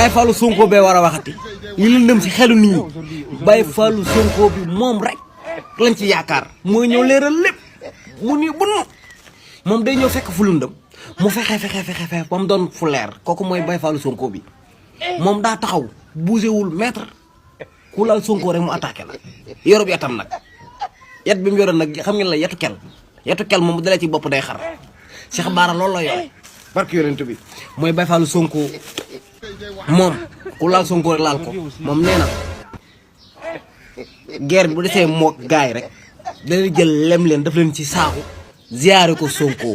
Baye Fallou Sonko bee war a waxati li lëndëm si xelu nit ñi Baye Fallou Sonko bi moom rek lañ ci yaakaar mooy ñëw leeral lépp mu ni bunu moom day ñëw fekk fu lëndëm mu fexe ba mu doon fu leer kooku mooy Baye Fallou Sonko bi moom daa taxaw bougé wul mètre ku laal Sonko rek mu attaqué la yorub yatam nag yat bi mu yoroon nag xam ngeen la yetu kel moom bu dalee ci bopp day xar Cheikh Bara loolu la yore barke yonent bi mooy Baye Fallou Sonko moom ku laal Sonko rek laal ko moom nee na guerre bi bu desee mook gaay rek dana jël lem leen daf leen ci saaku ziyaare ko Sonko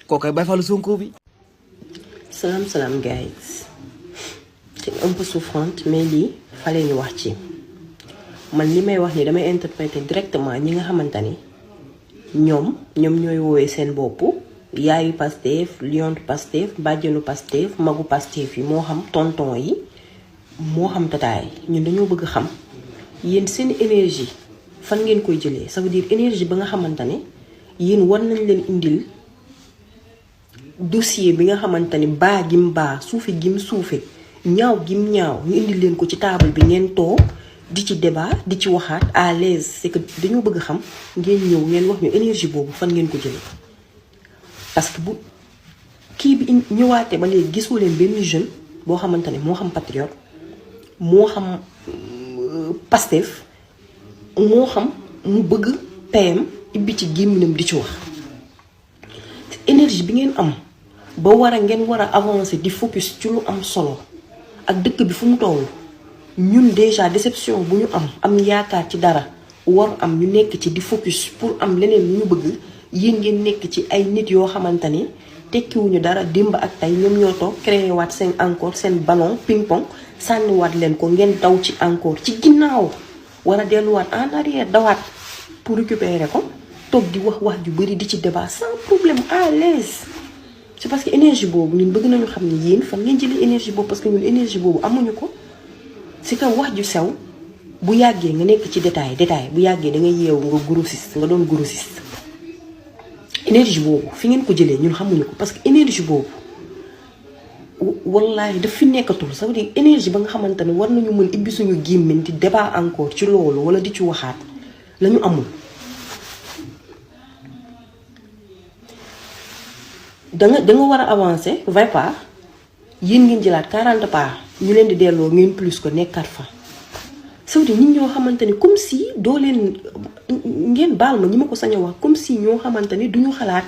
kookoy Baye Fallou Sonko bi. salaam guys c'est un peu souffrante mais lii fallait ñu wax ci man li may wax ni damay interpréter directement ñi nga xamante ni ñoom ñooy woowee seen bopp yaayu Pastef liontu Pastef bàjjenu Pastef magu Pastef yi moo xam tonton yi moo xam tataay ñun dañoo bëgg xam yéen seen énergie fan ngeen koy jëlee ça veut dire énergie ba nga xamante ne yéen war nañ leen indil dossier bi nga xamante ni baa gim baa suufe gim suufe ñaaw gim ñaaw ñu indil leen ko ci table bi ngeen toog di ci débat di ci waxaat à l'aise c'est que dañoo bëgg xam ngeen ñëw ngeen wax ñu énergie boobu fan ngeen ko jëlee parce que bu kii bi ñëwaatee ba léegi gisoo leen benn jeune boo xamante ne moo xam patriote moo xam Pastef moo xam mu bëgg PM ibbi ci gémminam di ci wax énergie bi ngeen am ba ngeen war a avancer di focus ci lu am solo ak dëkk bi fu mu toll ñun déjà déception bu ñu am yaakaar ci dara war am ñu nekk ci di focus pour am leneen lu ñu bëgg yéen ngeen nekk ci ay nit yoo xamante ni tekkiwuñu dara démb ak tey ñoom ñoo toog créé waat seen ballon ping pong sànniwaat leen ko ngeen daw ci encore ci ginnaaw war a delluwaat en arrière dawaat pour récupérer ko toog di wax ju bari di ci débat sans problème à l'aise c'est parce que énergie boobu ñun bëgg nañu xam ne yéen fan ngeen jëlee énergie boobu parce que ñun énergie boobu amuñu ko c'est que wax ju sew bu yàggee nga nekk ci détail bu yàggee da ngay yeewu nga doon grossiste énergie boobu fi ngeen ko jëlee ñun xamuñu ko parce que énergie boobu wallahi daf fi nekkatul ça veut dire énergie ba nga xamante ne war nañu mën ibbi suñu gémmiñ di débat encore ci loolu wala di ci waxaat lañu amul. da nga war a avancer 20 pas yéen ngeen jëlaat 40 pas ñu leen di delloo ngeen plus ko nekkaat fa ça veut dire ñi ñoo xamante ni comme si doo leen ngeen baal ma ñi ma ko sañ a wax comme si ñoo xamante ni duñu xalaat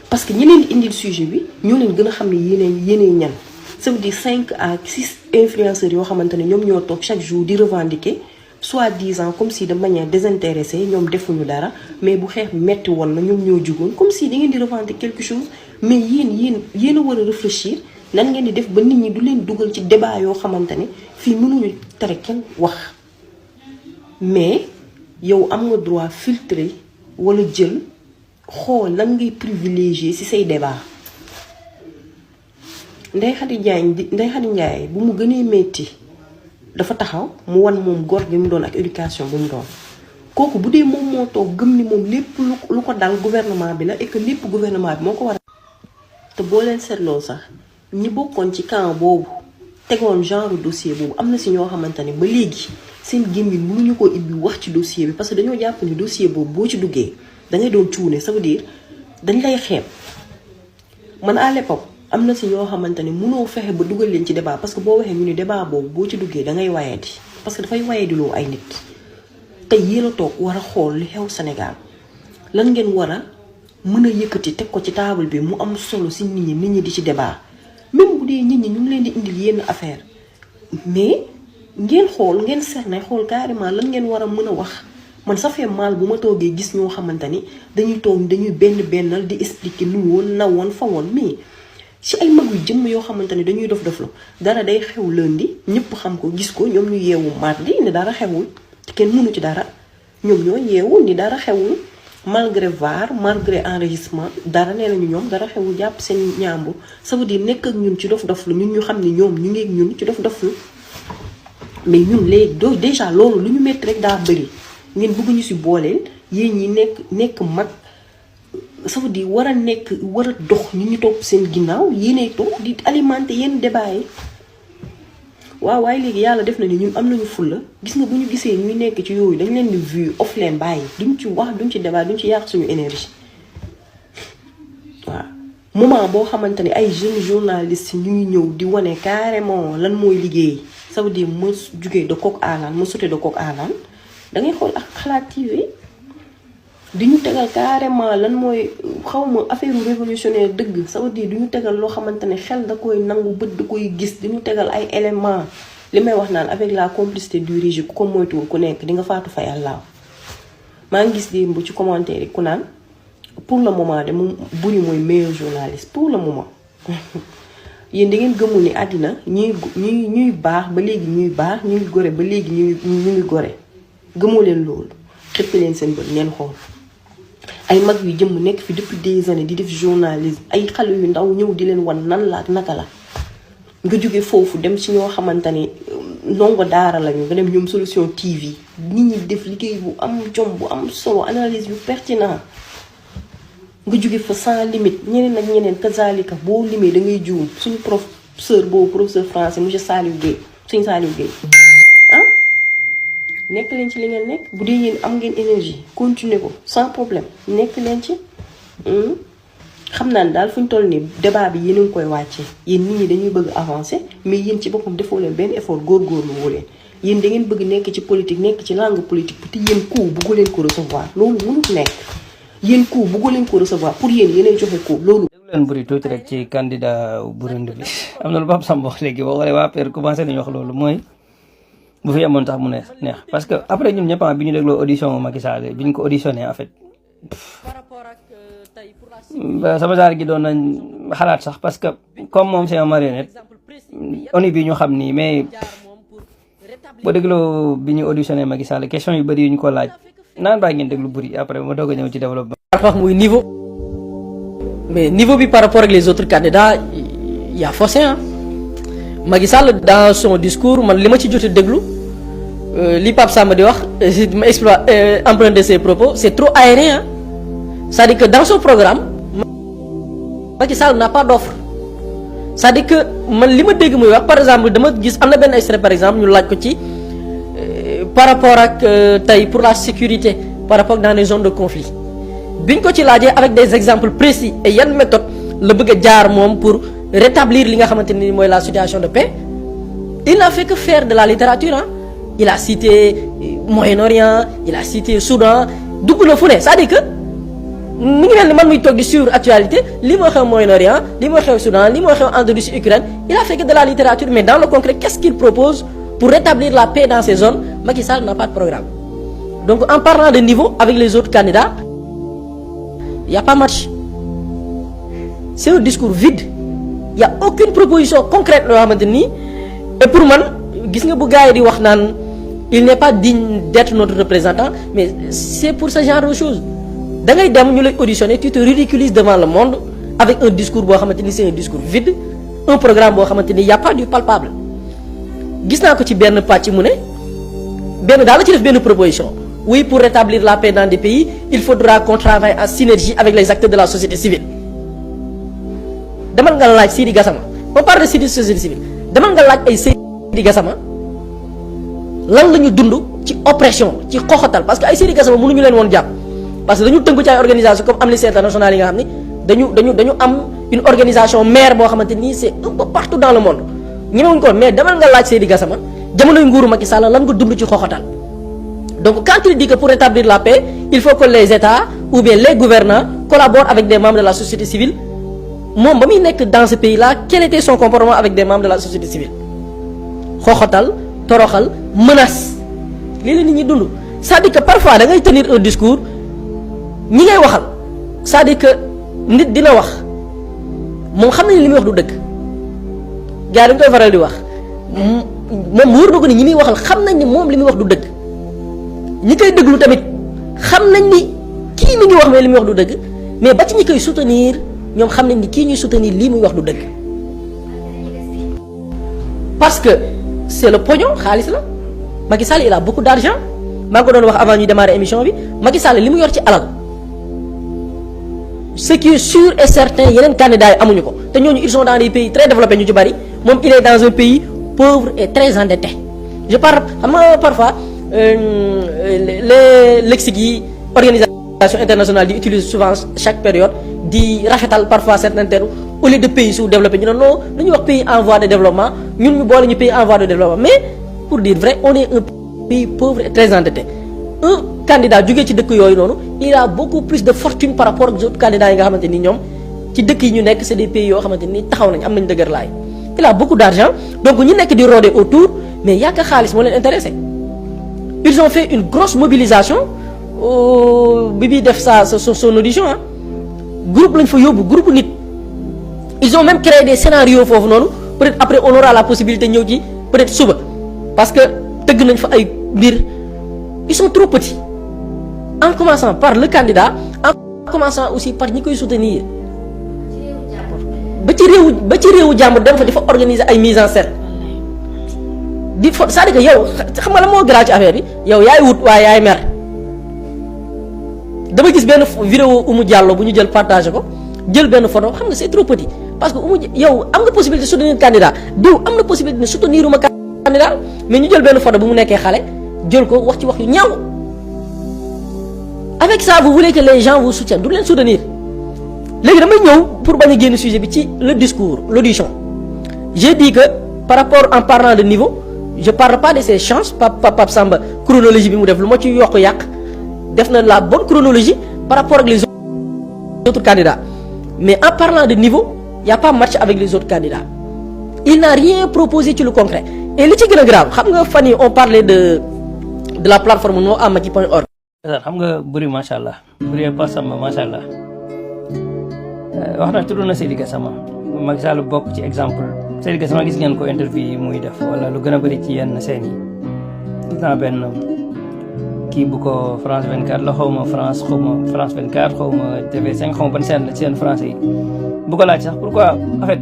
parce que ñi leen di indil sujet bi ñoo leen gën a xam ne yéeneen ñan ça veut dire 5 à 6 influenceurs yoo xamante ne ñoom ñoo toog chaque jour di revendiquer soi-disant comme si de manière désintéressée ñoom defuñu dara mais bu xeex metti woon na ñoom ñoo jugoon comme si da ngeen di revendiquer quelque chose mais yéen a war a réfléchir nan ngeen di def ba nit ñi du leen dugal ci débat yoo xamante ne fii mënuñu tere kenn wax mais yow am nga droit filtrer wala jël xool lan ngay privilégier ci say débat Ndeye Khady Ndiaye bu mu gënee metti dafa taxaw mu wan moom góor gi mu doon ak éducation bu mu doon kooku bu dee moom moo toog gëm ni moom lépp lu ko dal gouvernement bi la et que lépp gouvernement bi moo ko war a te boo leen seetloo sax ñi bokkoon ci camp boobu tegoon genre dossier boobu am na si ñoo xamante ne ba léegi seen gémmiñ mënuñu ko ibbi wax ci dossier bi parce que dañoo jàpp ni dossier boobu boo ci duggee dangay doon cuune ça veut dire dañ lay xeeb man à l'époque am na si ñoo xamante ne mënoo fexe ba dugal leen ci débat parce que boo waxee ñu ni débat boobu boo ci duggee dangay wayadi parce que dafay wayadiloo ay nit tey yéen a toog war a xool li xew Sénégal lan ngeen war a mën a yëkkati teg ko ci table bi mu am solo si nit ñi di ci débat même bu dee nit ñi ñu ngi leen di indil yenn affaire mais ngeen xool ngeen cerner xool carrément lan ngeen war a mën a wax man ça fait mal bu ma toogee gis ñoo xamante ni dañuy bennal di expliquer nu woon na woon fa woon mais ci ay mag yu jëmm yoo xamante ni dañuy dof-doflu dara day xew lundi ñëpp xam ko gis ko ñoom ñu yeewu mardi ni dara xewul te kenn mënu ci dara ñoom ñoo yeewu ni dara xewul malgré VAR malgré enregistrement dara nee nañu ñoom dara xewul jàpp seen ñaambur ça veut dire nekk ak ñun ci dof-doflu ñun ñu xam ni ñoom ñu ngi ak ñun ci dof-doflu mais ñun léegi déjà loolu lu ñu metti rek daa bëri ngeen bëgg ñu si booleel yéen ñi nekk mag ça veut dire war a nekk war a dox ñu ñu topp seen ginnaaw yéenay toog di alimenter yenn débat yi waaw waaye léegi yàlla def na ni ñun am nañu fulla gis nga bu ñu gisee ñuy nekk ci yooyu dañ leen di vu off leen bàyyi duñ ci wax duñ ci débat duñ ci yàq suñu énergie waaw moment boo xamante ni ay jeunes journalistes ñu ngi ñëw di wane carrément lan mooy liggéey ça veut dire ma jugee de coq à l'âne ma sauté de coq à l'âne da ngay xool ak Xalaat TV di ñu tegal carrément lan mooy xawma affaire révolutionnaire dëgg ça veut dire du ñu tegal loo xamante ne xel da koy nangu bët da koy gis di ñu tegal ay éléments li may wax naan avec la complicité du régime ku ko moytuwul ku nekk di nga faatu fa yàlla maa ngi gis démb ci commentaire yi ku naan pour le moment de moom Boury mooy meilleur journaliste pour le moment yéen da ngeen gëmul ni àddina ñuy baax ba léegi ñuy baax ñuy gore ba léegi ñu ngi gore gëmoo leen loolu xëppi leen seen bët ngeen xool ay mag yu jëm nekk fi depuis des années di def journalisme ay xale yu ndaw ñëw di leen wan nan la ak naka la nga jóge foofu dem ci ñoo xamante ni ndongo daara lañu nga dem ñoom Solution TV nit ñi def liggéey bu am jom bu am solo analyse yu pertinent nga jóge fa sans limite ñeneen ak ñeneen kazalika boo limee da ngay juum suñu professeur boobu professeur français monsieur Saliou Guèye suñu Saliou Guèye nekk leen ci li ngeen nekk bu dee yéen am ngeen énergie continuer ko sans problème nekk leen ci xam naa ne daal fu ñu toll nii débat bi yéen a ngi koy wàccee yéen nit ñi dañuy bëgg avancer mais yéen ci boppam defoo leen benn effort góorgóorlu woo leen yéen da ngeen bëgg nekk ci politique nekk ci langue politique te yéen ku bëggu leen ko recevoir loolu mënut nekk yéen ku bëggu leen ko recevoir pour yéen yéenay joxe ko loolu. déglu leen Boury tuuti rek ci candidat Burundi bi am na lu Pape Samba wax léegi boo xoolee waa PR commencé nañu wax loolu mooy. bu fi amoon tax mu neex parce que après ñun ñëpp bi ñu dégloo audition Macky Sall bi ñu ko auditionné en fait sama jaar gi doon nañ xalaat sax parce que comme moom c'est un marionnette ONU bi ñu xam nii mais boo dégloo bi ñu auditionné Macky Sall question yu bëri yu ñu ko laaj naan baa ngeen déglu Boury après ma doog a ñëw ci développement. wax muy niveau mais niveau bi par rapport ak les autres candidats y a fossé hein. Macky Sall dans son discours man li ma ci jot a déglu li Pape Samba di wax ma emprunter ses propos c'est trop aérien hein. C'est-à-dire que dans son programme Macky Sall n'a pas d'offre c'est-à-dire que man li ma dégg muy wax par exemple dama gis am na benn extrait par exemple ñu laaj ko ci par rapport ak tey pour la sécurité par rapport dans les zones de conflit biñ ko ci laajee avec des exemples précis et yan méthode la bëgg a jaar moom pour rétablir li nga xamante ni mooy la situation de paix il n'a fait que faire de la littérature hein. Il a cité Moyen-Orient il a cité Soudan dugg na fu ne c'est-à-dire que mi ngi mel ni man muy toog di suivre actualité li moo xew Moyen-Orient li moo xew Soudan li moo xew en Russie Ukraine il a fait que de la littérature mais dans le concret qu'est-ce qu'il propose pour rétablir la paix dans ces zones? Macky Sall n'a pas de programme. Donc en parlant de niveau avec les autres candidats il n'y a pas match. C'est un discours vide. Il n'y a aucune proposition concrète loo xamante ni et pour man gis nga bu gars yi di wax naan il n'est pas digne d'être notre représentant mais c'est pour ce genre de choses da ngay dem ñu lay auditionner tu te ridiculises devant le monde avec un discours boo xamante ni c'est un discours vide un programme boo xamante ni y a pas du palpable gis naa ko ci benn pàcc mu ne benn daal la ci def benn proposition oui pour rétablir la paix dans des pays il faudra qu'on travaille en synergie avec les acteurs de la société civile demal nga laaj Sidi Gassama on parle de société civile demal nga laaj ay Sidi Gassama lan la ñu dund ci oppression ci xoxatal parce que ay Sidi Gassama mënuñu leen woon jàpp parce que dañu tënku ci ay organisation comme Amnesty International yi nga xam ni dañu am une organisation mère boo xamante ni c'est un peu partout dans le monde ñemewuñ ko mais demal nga laaj Sidi Gassama jamonoy nguuru Macky Sall lan nga dund ci xoxatal donc quand il dit que pour rétablir la paix il faut que les États ou bien les gouvernants collaborent avec des membres de la société civile moom ba muy nekk dans ce pays là quel était son comportement avec des membres de la société civile xoxatal toroxal menace lii la nit ñi dund c'est-à-dire que parfois da ngay tenir un discours ñi ngay waxal c'est-à-dire que nit dina wax moom xam nañ li muy wax du dëgg gars dañ koy faral di wax moom wóor na ko ni ñi muy waxal xam nañ ni moom li muy wax du dëgg ñi koy déglu tamit xam nañ ni kii mi ngi wax mais li muy wax du dëgg mais ba ci ñi koy soutenir ñoom xam nañ ni kii ñuy soutenir lii muy wax du dëgg parce que c'est le pognon xaalis la Macky Sall il a beaucoup d'argent maa ngi ko doon wax avant ñuy démarrer émission bi Macky Sall li mu yor ci alal ce qui est sûr et certain yeneen candidats yi amuñu ko te ñooñu ils sont dans des pays très développés ñu ci bari moom il est dans un pays pauvre et très endetté. Je parle xam nga parfois les lexiques yi organisation internationale di utilise souvent chaque période di rafetal parfois certains termes au lieu de pays sous-développés ñu ne non dañuy wax pays en voie de développement ñun ñu boole ñu pays en voie de développement mais pour dire vrai on est un pays pauvre et très endetté. Un candidat jógee ci dëkk yooyu noonu il a beaucoup plus de fortune par rapport aux autres candidats yi nga xamante ni ñoom ci dëkk yi ñu nekk c'est des pays yoo xamante ni taxaw nañ am nañ dëgër laay. Il a beaucoup d'argent donc ñi nekk di rôder autour mais yàgg xaalis moo leen intéressé ils ont fait une grosse mobilisation bi muy def son audition ah groupe lañ fa yóbbu groupe nit ils ont même créé des scénarios foofu noonu peut-être après on aura la possibilité ñëw ci peut-être suba parce que tëgg nañ fa ay mbir ils sont trop petits en commençant par le candidat en commençant aussi par ñi koy soutenir ba ci réewu jàmbur dem fa di fa organiser ay mise en scène di fa c'est-à-dire que yow xam nga la moo garaaw ci affaire bi yow yaay wut waaye yaay mer dama gis benn vidéo Oumou Diallo bu ñu jël partagé ko jël benn photo xam nga c'est trop petit parce que yow am nga possibilité de soutenir candidat diw am na possibilité de soutenir uma candidat mais ñu jël benn photo bu mu nekkee xale jël ko wax ci wax yu ñaaw avec ça vous voulez que les gens vous soutiennent du leen soutenir léegi damay ñëw pour bañ a génn sujet bi ci le discours l'audition j'ai dit que par rapport en parlant de niveau je parle pas de ses chances Pape Samba chronologie bi mu def lu ma ci yokk yàq def na la bonne chronologie par rapport ak les autres candidats mais en parlant de niveau il y a pas match avec les autres candidats il n'a rien proposé ci lu concret et li ci gën a grave xam nga fan yi on parlait de la plateforme noamaki.org xam nga bëri macha allah bëri Pape Samba macha allah wax na tudd na Seydi Gassama Macky Sall bokk ci exemple Seydi Gassama gis ngeen ko interview yi muy def wala lu gën a bëri ci yenn seen yi gis naa benn kii bu ko France 24 la xaw ma France 24 xaw ma TV5 xaw ma ban seen la ci seen français yi bu ko laaj sax pourquoi en fait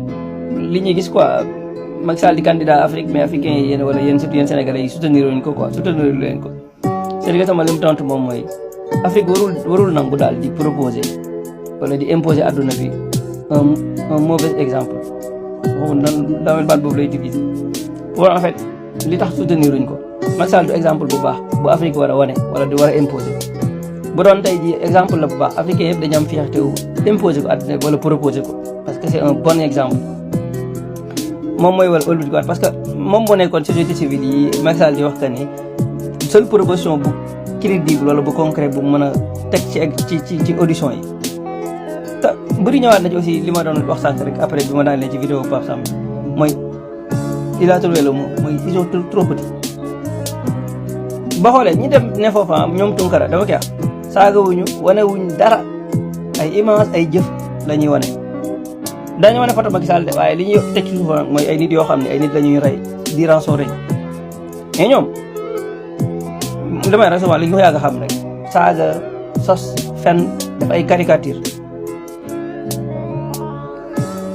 li ñuy gis quoi Macky Sall di candidat Afrique mais africain yi yéen wala yéen surtout yéen sénégalais yi soutenir wuñ ko quoi soutenir leen ko Seydi Gassama li mu tontu moom mooy Afrique warul nangu daal di proposer wala di imposer àdduna bi un mauvais exemple boobu nan daamel baat boobu lay utiliser pour en fait li tax soutenir luñ ko Macky Sall du exemple bu baax bu Afrique war a wane wala di war a imposer bu doon tey ji exemple la bu baax africain yëpp dañu am fierté wu imposer ko àdduna bi wala proposer ko parce que c'est un bon exemple moom mooy wala ëlbati ko parce que moom moo nekkoon société civile yi Macky Sall di wax que ni seule proposition bu crédible wala bu concret bu mën a teg ci audition yi te bëri ñëwaat na ci aussi li ma doon wax sànq rek après bi ma daan leen ci vidéo Pape Samba mooy il a trouvé le mot mooy ils sont trop petits ba xoolee ñi dem ne foofa ñoom Tunkara dafa kii saagawuñu wanewuñ dara ay image ay jëf la ñuy wane dañu wane photo Macky Sall de waaye li ñuy teg ci suuf mooy ay nit yoo xam ne ay nit la ñuy rey di rançon rey mais ñoom damay recevoir li ñu ko yàgg a xam rek saaga sos fen def ay caricature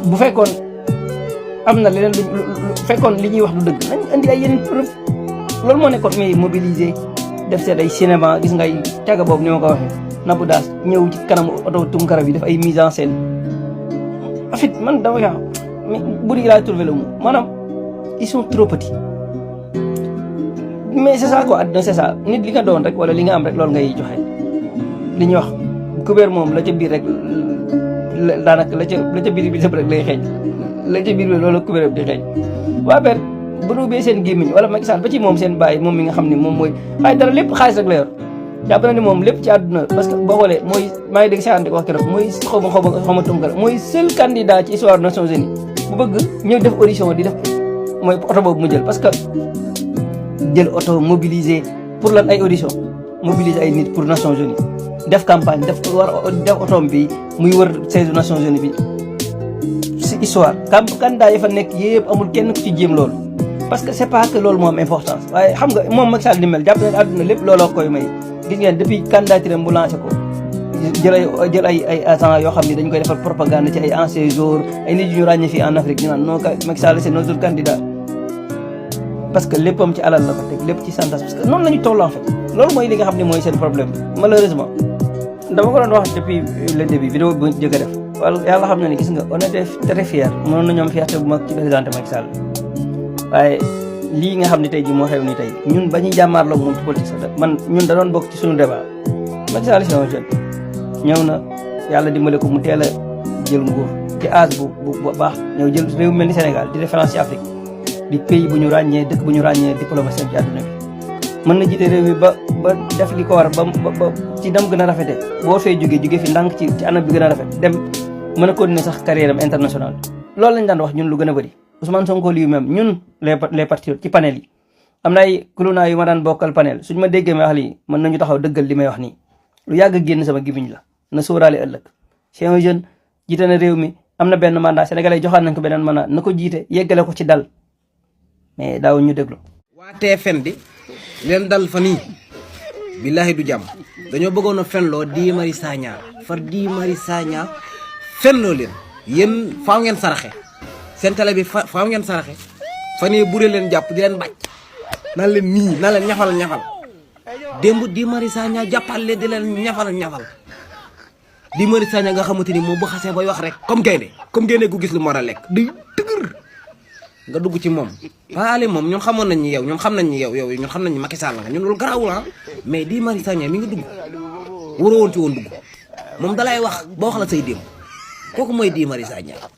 bu fekkoon am na leneen lu fekkoon li ñuy wax du dëgg nañ indi ay yeneen preuve loolu moo nekkoon mais mobiliser def seen ay cinéma gis ngay caga boobu ni ma ko waxee Nabou Daas ñëw ci kanamu oto Tunkara bi def ay mise en scène en fait man dama yaa mais buri laa trouvé le mot maanaam ils sont trop petits mais c'est ça quoi àdduna c'est ça nit li nga doon rek wala li nga am rek loolu ngay joxe li ñuy wax couvert moom la ca biir rek daanaka la ca biir bi sëpp rek lay xeeñ la ca biir bi loolu couvert di xeeñ waa per bu ñu ubbee seen gémmiñ wala Macky Sall ba ci moom seen bàyyi moom mi nga xam ne moom mooy xaay dara lépp xaalis rek la yor jàpp na ni moom lépp ci àdduna parce que boo xoolee mooy maa ngi dégg si ànd ko wax keroog mooy xaw ma Tunkara mooy seul candidat ci histoire Nations Unies bu bëgg ñëw def audition di def mooy oto boobu mu jël parce que jël oto mobiliser pour lan ay audition mobiliser ay nit pour Nations Unies def campagne def otoom bi muy wër siège Nations Unies bi si histoire candidat yi fa nekk yëpp amul kenn ku ci jéem loolu parce que c'est pas que loolu moo am importance waaye xam nga moom Macky Sall ni mel jàpp na àdduna lépp looloo koy may gis ngeen depuis candidature bu lancé ko jël ay agents yoo xam ne dañ koy defal propagande ci ay anciens jours ay nit yu ñu ràññee fii en Afrique ñu naan non Macky Sall c'est notre candidat parce que léppam ci alal la ko teg lépp ci santas parce que noonu la ñu toll en fait loolu mooy li nga xam ne mooy seen problème malheureusement dama ko doon wax depuis le début vidéo bu jëkk a def wala yàlla xam na ne gis nga on était très fiers mënoon na ñoom fierté bu mag ci président Macky Sall waaye lii nga xam ne tey ji moo xew nii tey ñun ba ñuy jàmmaarloo moom ci politique sax man ñun da doon bokk ci suñu débat Macky Sall c'est un jeune ñëw na yàlla dimbale ko mu teel a jël nguur ci âge bu baax ñëw jël réew mel ni Sénégal di référence ci Afrique di pays bu ñu ràññee dëkk bu ñu ràññee diplomatie ci àdduna bi mën na jiite réew mi ba def li ko war ba ci dem gën a rafete boo fee jóge fi ndànk ci anam bi gën a rafet dem mën a continuer sax carrière am international loolu lañ daan wax ñun lu gën a bëri Ousmane Sonko lii même ñun les patriotes ci panel yi am na ay kulunaa yu ma daan bokkal panel suñu ma déggee may wax lii mën nañu taxaw dëggal li may wax nii lu yàgg a génn sama gibiñ la na sóoraale ëllëg c'est un jeune jiite na réew mi am na benn mandat sénégalais joxaan nañ ko beneen mandat na ko jiite yeggale ko ci dal mais daaw ñu déglu waa TFM di leen dal fa nii billaahi du jàmm dañoo bëggoon a fenloo Guy Marius Sagna far Guy Marius Sagna fenloo leen yéen faaw ngeen saraxe seen télé bi faaw ngeen saraxe fan yii buree leen jàpp di leen bàcc naan leen nii naan leen ñafal démb Guy Marius Sagna jàppal leen di leen ñafal Guy Marius Sagna nga xamante ni moom bu xasee bay wax rek comme gaynde gu gis lu mu war a lekk day tëgër nga dugg ci moom faale moom ñun xamoon nañ ni yow ñun xam nañ ni yow ñun xam nañ ni Macky Sall nga ñun loolu garaawul mais Guy Marius Sagna mi nga dugg waroo woon ci woon dugg moom dalay wax ba wax la say démb kooku mooy Guy Marius Sagna